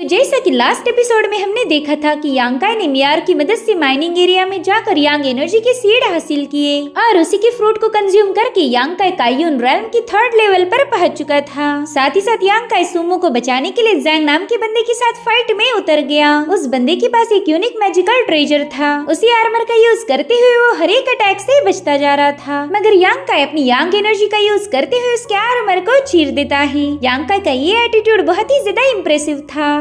जैसा कि last episode में हमने देखा था कि यांकाई ने मियार की मदद से माइनिंग एरिया में जाकर यांग एनर्जी के सीड हासिल किए और उसी के फ्रूट को कंज्यूम करके यांकाई काइयून रेल्म की 3rd लेवल पर पहुंच चुका था। साथ ही साथ यांकाई सुमो को बचाने के लिए जैंग नाम के बंदे के साथ फाइट में उतर गया। उस बंदे के पास एक यूनिक मैजिकल ट्रेजर था। उसी आर्मर का यूज करते हुए वो हर एक अटैक से बचता जा रहा था, मगर यांकाई अपनी यांग एनर्जी का यूज करते हुए उसके आर्मर को चीर देता है। यांकाई का ये एटीट्यूड बहुत ही ज्यादा इम्प्रेसिव था।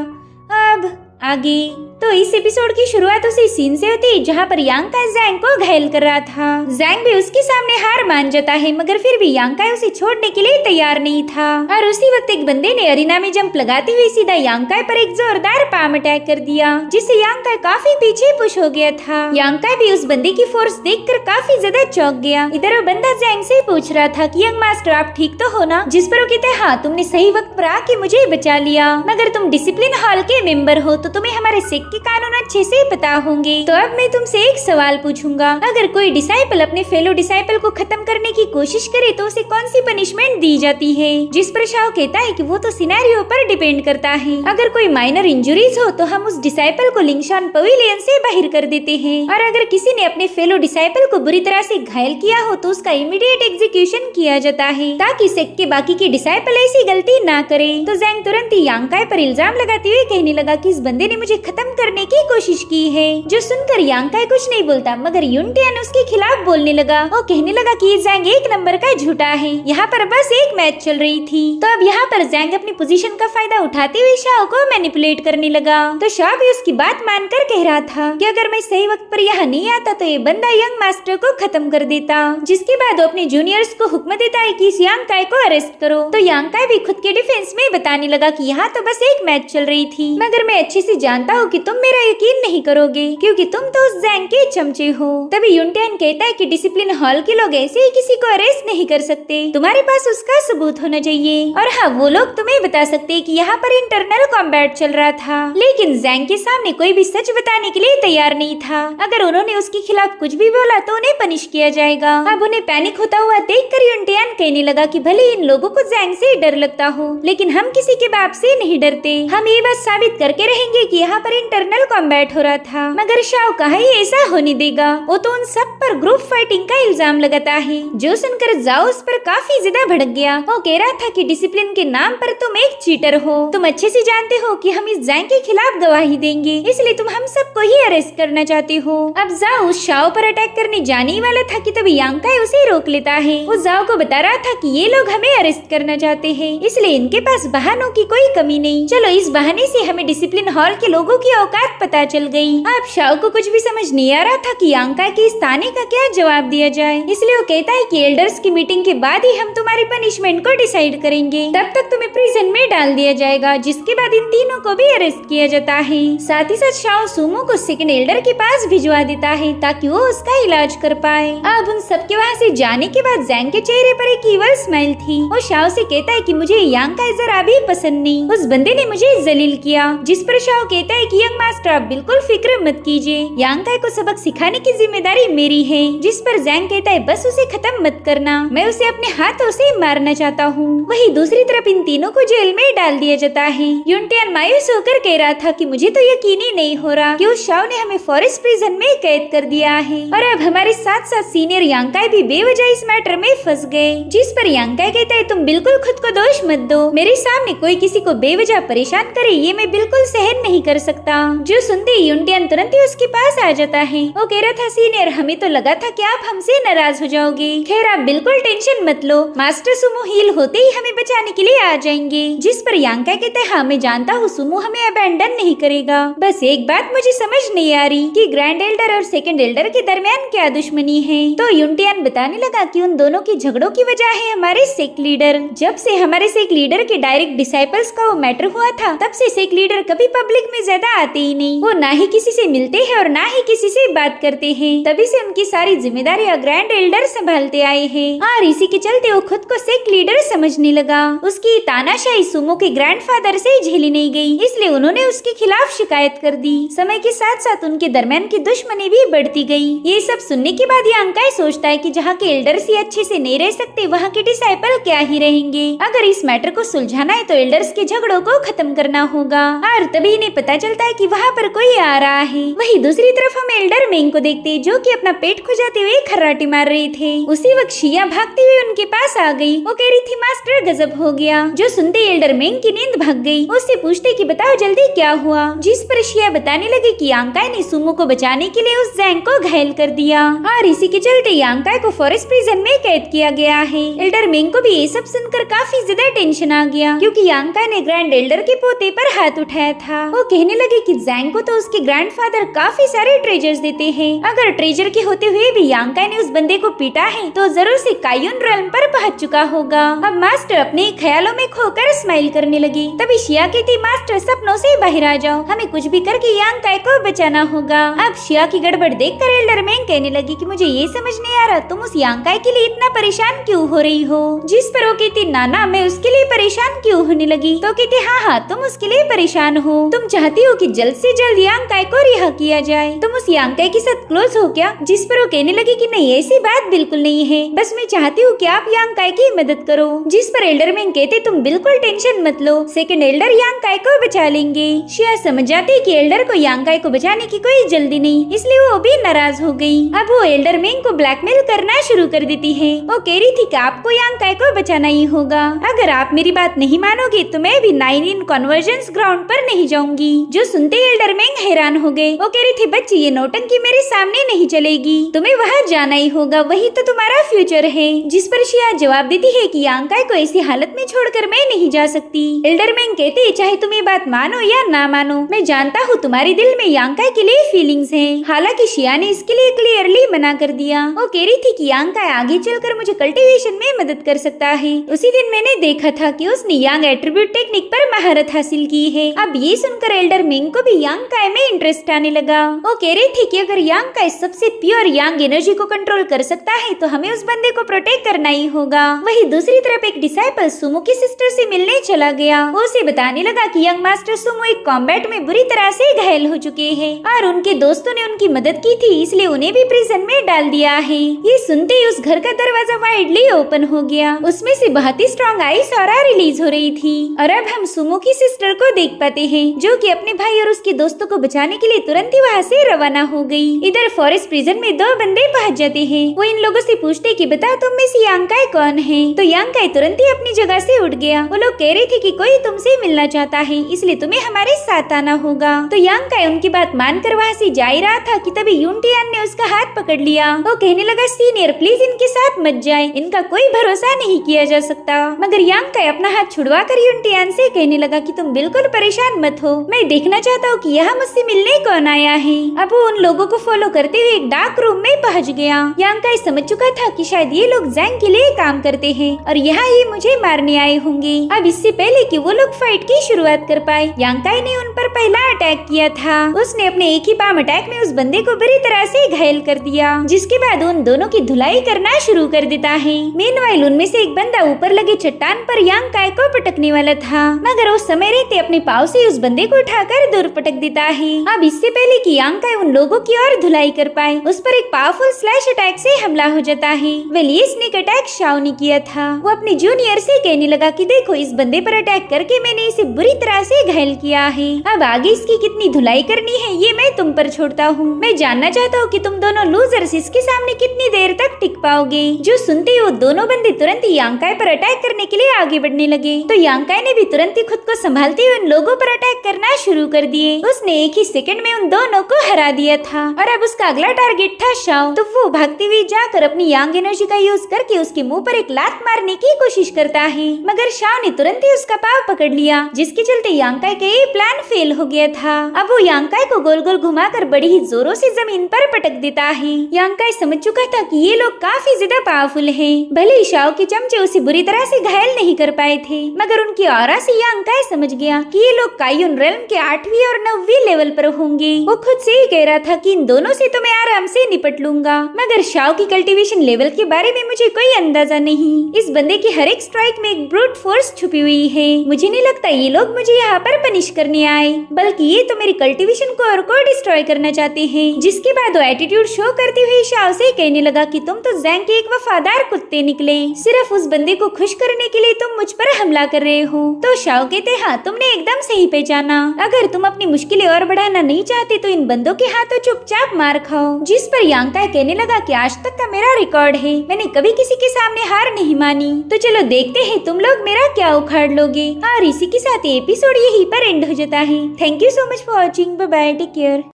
अब आगे तो इस एपिसोड की शुरुआत उसी सीन से होती है जहाँ पर यांकाई जैंग को घायल कर रहा था। जैंग भी उसके सामने हार मान जाता है, मगर फिर भी यांकाई उसे छोड़ने के लिए तैयार नहीं था। और उसी वक्त एक बंदे ने अरीना में जंप लगाते हुए सीधा यांकाई पर एक जोरदार पाम अटैक कर दिया, जिससे यांकाई काफी पीछे पुश हो गया था। यांकाई भी उस बंदे की फोर्स देखकर काफी ज्यादा चौंक गया। इधर वो बंदा जैंग से पूछ रहा था कि यंग मास्टर आप ठीक तो हो ना? जिस पर वो कहता है हाँ, तुमने सही वक्त पर आके मुझे बचा लिया, मगर तुम डिसिप्लिन हॉल के मेंबर हो तो तुम्हें हमारे सिख के कानून अच्छे से पता होंगे। तो अब मैं तुमसे एक सवाल पूछूंगा, अगर कोई डिसाइपल अपने फेलो डिसाइपल को खत्म करने की कोशिश करे तो उसे कौन सी पनिशमेंट दी जाती है? जिस पर शाओ कहता है कि वो तो सिनेरियो पर डिपेंड करता है। अगर कोई माइनर इंजुरीज हो तो हम उस डिसाइपल को लिंगशान पवेलियन से बाहर कर देते हैं, और अगर किसी ने अपने फेलो डिसाइपल को बुरी तरह से घायल किया हो तो उसका इमीडिएट एग्जीक्यूशन किया जाता है, ताकि सेक्ट के बाकी के डिसाइपल ऐसी गलती ना करे। तो जैंग तुरंत ही यांकाई पर इल्जाम लगाते हुए कहने लगा कि इस बंदे ने मुझे खत्म करने की कोशिश की है। जो सुनकर यांकाई कुछ नहीं बोलता, मगर युनटियान उसके खिलाफ बोलने लगा। वो कहने लगा कि जैंग एक नंबर का झूठा है, यहाँ पर बस एक मैच चल रही थी। तो अब यहाँ पर जैंग अपनी पोजीशन का फायदा उठाते हुए शाओ को मैनिपुलेट करने लगा। तो शाओ भी उसकी बात मानकर कह रहा था कि अगर मैं सही वक्त पर यहाँ नहीं आता तो ये बंदा यंग मास्टर को खत्म कर देता। जिसके बाद वो अपने जूनियर्स को हुक्म देता है कि इस यांकाई को अरेस्ट करो। तो यांकाई भी खुद के डिफेंस में बताने लगा कि यहाँ तो बस एक मैच चल रही थी, मगर मैं अच्छे से जानता हूँ कि तुम मेरा यकीन नहीं करोगे, क्योंकि तुम तो उस जैंग के चमचे हो। तभी युनटियान कहता है कि डिसिप्लिन हॉल के लोग ऐसे ही किसी को अरेस्ट नहीं कर सकते, तुम्हारे पास उसका सबूत होना चाहिए। और हाँ, वो लोग तुम्हें बता सकते हैं कि यहाँ पर इंटरनल कॉम्बैट चल रहा था, लेकिन जैंग के सामने कोई भी सच बताने के लिए तैयार नहीं था। अगर उन्होंने उसके खिलाफ कुछ भी बोला तो उन्हें पनिश किया जाएगा। अब उन्हें पैनिक होता हुआ देखकर युनटियान कहने लगा कि भले इन लोगों को जैंग से डर लगता हो, लेकिन हम किसी के बाप से नहीं डरते। हम ये बात साबित करके रहेंगे कि यहाँ पर इंटरनल कॉम्बैट हो रहा था। मगर शाओ कहा ही ऐसा होने देगा, वो तो उन सब पर ग्रुप फाइटिंग का इल्जाम लगाता है। जो सुनकर जाओ उस पर काफी ज्यादा भड़क गया। वो कह रहा था कि डिसिप्लिन के नाम पर तुम एक चीटर हो, तुम अच्छे से जानते हो कि हम इस जैंग के खिलाफ गवाही देंगे, इसलिए तुम हम सबको ही अरेस्ट करना चाहते हो। अब जाओ उस शाओ पर अटैक करने जाने ही वाला था कि तभी यांकाई उसे रोक लेता है। वो जाओ को बता रहा था कि ये लोग हमें अरेस्ट करना चाहते हैं, इसलिए इनके पास बहानों की कोई कमी नहीं। चलो इस बहाने से हमें डिसिप्लिन हॉल के लोगों की औकात पता चल गई। अब शाओ को कुछ भी समझ नहीं आ रहा था कि यांकाई के इस ताने का क्या जवाब दिया जाए, इसलिए वो कहता है कि एल्डर्स की मीटिंग के बाद ही हम तुम्हारी पनिशमेंट को डिसाइड करेंगे, तब तक तुम्हें प्रिजन में डाल दिया जाएगा, जिसके बाद इन तीनों को भी अरेस्ट किया जाता है। साथ ही साथ शाओ सुमो को सेकंड एल्डर के पास भिजवा देता है ताकि वो उसका इलाज कर पाए। अब उन सबके वहाँ से जाने के बाद जैंग के चेहरे पर एक ईवल स्माइल थी। वो शाओ से कहता है कि मुझे यांकाई जरा भी पसंद नहीं, उस बंदे ने मुझे जलील किया। जिस पर शाओ कहता है कि यंग मास्टर आप बिल्कुल फिक्र मत कीजिए, यांकाई को सबक सिखाने की जिम्मेदारी मेरी है। जिस पर जैंग कहता है बस उसे खत्म मत करना, मैं उसे अपने हाथों से मारना चाहता हूँ। वही दूसरी तरफ इन तीनों को जेल में डाल दिया जाता है। युनटियान मायूस होकर कह रहा था कि मुझे तो यकीन ही नहीं हो रहा कि उस शाओ ने हमें फॉरेस्ट प्रिजन में कैद कर दिया है, और अब हमारे साथ साथ सीनियर यांकाई भी बेवजह इस मैटर में फंस गए। जिस पर यांकाई कहता है तुम बिल्कुल खुद को दोष मत दो, मेरे सामने कोई किसी को बेवजह परेशान करे ये मैं बिल्कुल सहन नहीं कर सकता। जो सुनते ही युनटियान तुरंत ही उसके पास आ जाता है। वो कह रहा था सीनियर हमें तो लगा था कि आप हमसे नाराज हो जाओगे, खैर आप बिल्कुल टेंशन मत लो, मास्टर सुमो हील होते ही हमें बचाने के लिए आ जाएंगे। जिस पर यांकाई कहता है हाँ मैं जानता हूँ सुमो हमें अबैंडन नहीं करेगा, बस एक बात मुझे समझ नहीं आ रही कि ग्रैंड एल्डर और सेकंड एल्डर के दरमियान क्या दुश्मनी है। तो युनटियान बताने लगा कि उन दोनों की झगड़ों की वजह है हमारे सेक लीडर। जब से हमारे सेक लीडर के डायरेक्ट डिसाइपल्स का वो मैटर हुआ था, तब से सेक लीडर कभी पब्लिक में ज्यादा आता आते ही नहीं। वो ना ही किसी से मिलते हैं और ना ही किसी से बात करते हैं। तभी से उनकी सारी जिम्मेदारियां ग्रैंड एल्डर संभालते आए हैं और इसी के चलते वो खुद को सेक्ट लीडर समझने लगा। उसकी तानाशाही सुमो के ग्रैंडफादर से झेली नहीं गई, इसलिए उन्होंने उसके खिलाफ शिकायत कर दी। समय के साथ साथ उनके दरमियान की दुश्मनी भी बढ़ती गई। ये सब सुनने के बाद यांकाई सोचता है कि जहाँ के एल्डर्स ही अच्छे से नहीं रह सकते, वहाँ के डिसाइपल क्या ही रहेंगे। अगर इस मैटर को सुलझाना है तो एल्डर्स के झगड़ों को खत्म करना होगा। और तभी इन्हें पता चलता है कि वहाँ पर कोई आ रहा है। वही दूसरी तरफ हम एल्डर मेंग को देखते हैं, जो कि अपना पेट खुजाते हुए खर्राटे मार रहे थे। उसी वक्त शिया भागते हुए उनके पास आ गई। वो कह रही थी मास्टर गजब हो गया, जो सुनते एल्डर मेंग की नींद भाग गई। उससे पूछते कि बताओ जल्दी क्या हुआ, जिस पर शिया बताने लगे कि यांकाई ने सुमो को बचाने के लिए उस जैंग को घायल कर दिया और इसी के चलते यांकाई को फॉरेस्ट प्रिजन में कैद किया गया है। एल्डर मेंग को भी ये सब सुनकर काफी ज्यादा टेंशन आ गया, क्योंकि यांकाई ने ग्रैंड एल्डर के पोते पर हाथ उठाया था। वो कहने लगे कि जैंग को तो उसके ग्रैंडफादर काफी सारे ट्रेजर्स देते हैं। अगर ट्रेजर के होते हुए भी यांकाई ने उस बंदे को पीटा है तो जरूर से कायुन रेल्म पर पहुंच चुका होगा। अब मास्टर अपने ख्यालों में खोकर स्माइल करने लगी। तभी शिया कहती मास्टर सपनों से बाहर आ जाओ, हमें कुछ भी करके यांकाई को बचाना होगा। अब शिया की गड़बड़ देखकर एल्डर मेंग कहने लगी कि मुझे ये समझ नहीं आ रहा तुम उस यांकाई के लिए इतना परेशान क्यों हो रही हो। जिस पर वो कहती नाना मैं उसके लिए परेशान क्यों होने लगी। तो कहती हाँ तुम उसके लिए परेशान हो, तुम चाहती हो कि जल्द से जल्द यांकाई को रिहा किया जाए, तुम उस यांकाई के साथ क्लोज हो क्या। जिस पर वो कहने लगी कि नहीं ऐसी बात बिल्कुल नहीं है, बस मैं चाहती हूँ कि आप यांकाई की मदद करो। जिस पर एल्डर मेंग कहते तुम बिल्कुल टेंशन मत लो, सेकंड एल्डर यांकाई को बचा लेंगे। शिया समझ जाती कि एल्डर को यांकाई को बचाने की कोई जल्दी नहीं, इसलिए वो भी नाराज हो गई। अब वो एल्डर मेंग को ब्लैकमेल करना शुरू कर देती है। वो कह रही थी कि आपको यांकाई को बचाना ही होगा, अगर आप मेरी बात नहीं मानोगे तो मैं भी 9 इन कन्वर्जेंस ग्राउंड पर नहीं जाऊंगी। जो सुनते एल्डर मेंग हैरान हो गए। वो कह रही थी बच्ची ये नौटंकी मेरे सामने नहीं चलेगी, तुम्हें वहाँ जाना ही होगा, वही तो तुम्हारा फ्यूचर है। जिस पर शिया जवाब देती है कि यांकाई को ऐसी हालत में छोड़कर मैं नहीं जा सकती। एल्डर मेंग कहते चाहे तुम ये बात मानो या ना मानो, मैं जानता हूँ तुम्हारे दिल में यांकाई के लिए फीलिंग्स हैं। हालांकि शिया ने इसके लिए क्लियरली मना कर दिया। वो कह रही थी कि यांकाई आगे चलकर मुझे कल्टीवेशन में मदद कर सकता है। उसी दिन मैंने देखा था कि उसने यांग एट्रीब्यूट टेक्निक पर महारत हासिल की है। अब ये सुनकर एल्डर मेंग को भी यांकाई में इंटरेस्ट आने लगा। वो कह रही थी कि अगर यांकाई सबसे प्योर यांग एनर्जी को कंट्रोल कर सकता है तो हमें उस बंदे को प्रोटेक्ट करना ही होगा। वही दूसरी तरफ एक डिसाइपल सुमो की सिस्टर से मिलने चला गया। वो उसे बताने लगा कि यंग मास्टर सुमो एक कॉम्बैट में बुरी तरह से घायल हो चुके हैं और उनके दोस्तों ने उनकी मदद की थी, इसलिए उन्हें भी प्रिजन में डाल दिया है। ये सुनते ही उस घर का दरवाजा वाइडली ओपन हो गया। उसमें से बहुत ही स्ट्रॉन्ग आइस ऑरा रिलीज हो रही थी और अब हम सुमो की सिस्टर को देख पाते हैं, जो कि अपने भाई और उसके दोस्तों को बचाने के लिए तुरंत ही वहाँ से रवाना हो गई। इधर फॉरेस्ट प्रिजन में 2 बंदे पहुँच जाते हैं। वो इन लोगों से पूछते कि बताओ तुम में से यांकाई कौन है। तो यांकाई तुरंत ही अपनी जगह से उठ गया। वो लोग कह रहे थे कि कोई तुमसे मिलना चाहता है, इसलिए तुम्हें हमारे साथ आना होगा। तो यांकाई उनकी बात मानकर वहाँ से जा ही रहा था कि तभी यूनटियान ने उसका हाथ पकड़ लिया। वो कहने लगा सीनियर प्लीज इनके साथ मत जाए, इनका कोई भरोसा नहीं किया जा सकता। मगर यांकाई अपना हाथ छुड़वा कर यूनटियान से कहने लगा कि तुम बिल्कुल परेशान मत हो, मैं देखना चाहता हूँ कि यहाँ मुझसे मिलने कौन आया है। अब वो उन लोगों को फॉलो करते हुए एक डार्क रूम में पहुँच गया। यांकाई समझ चुका था कि शायद ये लोग जैंग के लिए काम करते हैं और यहाँ ये मुझे मारने आए होंगे। अब इससे पहले कि वो लोग फाइट की शुरुआत कर पाए, यांकाई ने उन पर पहला अटैक किया था। उसने अपने एक ही पाम अटैक में उस बंदे को बुरी तरह से घायल कर दिया, जिसके बाद उन दोनों की धुलाई करना शुरू कर देता है। मीनवाइल उनमें से एक बंदा ऊपर लगे चट्टान पर यांकाई को पटकने वाला था, मगर वो समय रहते अपने पाँव से उस बंदे को उठाकर दूर पटक देता है। अब इससे पहले कि यांकाई उन लोगों की ओर धुलाई कर पाए, उस पर एक पावरफुल स्लैश अटैक से हमला हो जाता है। वेल ये स्नेक अटैक शाओ ने किया था। वो अपने जूनियर से कहने लगा कि देखो इस बंदे पर अटैक करके मैंने इसे बुरी तरह से घायल किया है, अब आगे इसकी कितनी धुलाई करनी है ये मैं तुम पर छोड़ता हूँ। मैं जानना चाहता हूँ कि तुम दोनों लूजर्स इसके सामने कितनी देर तक टिक पाओगे। जो सुनते ही वो दोनों बंदे तुरंत ही यांकाई पर अटैक करने के लिए आगे बढ़ने लगे। तो यांकाई ने भी तुरंत ही खुद को संभालते हुए उन लोगों पर अटैक करना शुरू कर दिए। उसने एक ही सेकंड में उन दोनों को हरा दिया था और अब उसका अगला टारगेट था शाओ। तो वो भागते हुए जाकर अपनी यांग एनर्जी का यूज करके उसके मुंह पर एक लात मारने की कोशिश करता है, मगर शाओ ने तुरंत ही उसका पाव पकड़ लिया, जिसके चलते यांकाई का ये प्लान फेल हो गया था। अब वो यांकाई को गोल गोल घुमाकर बड़ी ही जोरों से जमीन पर पटक देता है। यांकाई समझ चुका था कि ये लोग काफी ज्यादा पावरफुल हैं। भले ही शाओ के चमचे उसे बुरी तरह से घायल नहीं कर पाए थे, मगर उनकी ऑरा से यांकाई समझ गया कि ये लोग कायुन रेल्म के 8वीं 8वीं और 9वीं लेवल पर होंगे। वो खुद से ही कह रहा था कि इन दोनों से तो मैं आराम से निपट लूंगा, मगर शाओ की कल्टीवेशन लेवल के बारे में मुझे कोई अंदाजा नहीं। इस बंदे की हर एक स्ट्राइक में एक ब्रूट फोर्स छुपी हुई है। मुझे नहीं लगता ये लोग मुझे यहाँ पर पनिश करने आए, बल्कि ये तो मेरी कल्टीवेशन को और को डिस्ट्रॉय करना चाहते हैं। जिसके बाद वो एटीट्यूड शो करते हुए शाओ से कहने लगा कि तुम तो ज़ैंग के एक वफादार कुत्ते निकले, सिर्फ उस बंदे को खुश करने के लिए तुम मुझ पर हमला कर रहे हो। तो शाओ कहते हाँ, तुमने एकदम सही पहचाना। अगर तुम अपनी मुश्किलें और बढ़ाना नहीं चाहते तो इन बंदों के हाथों चुपचाप मार खाओ। जिस पर यांगकाई कहने लगा कि आज तक का मेरा रिकॉर्ड है, मैंने कभी किसी के सामने हार नहीं मानी। तो चलो देखते हैं तुम लोग मेरा क्या उखाड़ लोगे। और इसी के साथ एपिसोड यहीं पर एंड हो जाता है। Thank you so much for watching. Bye bye, take care.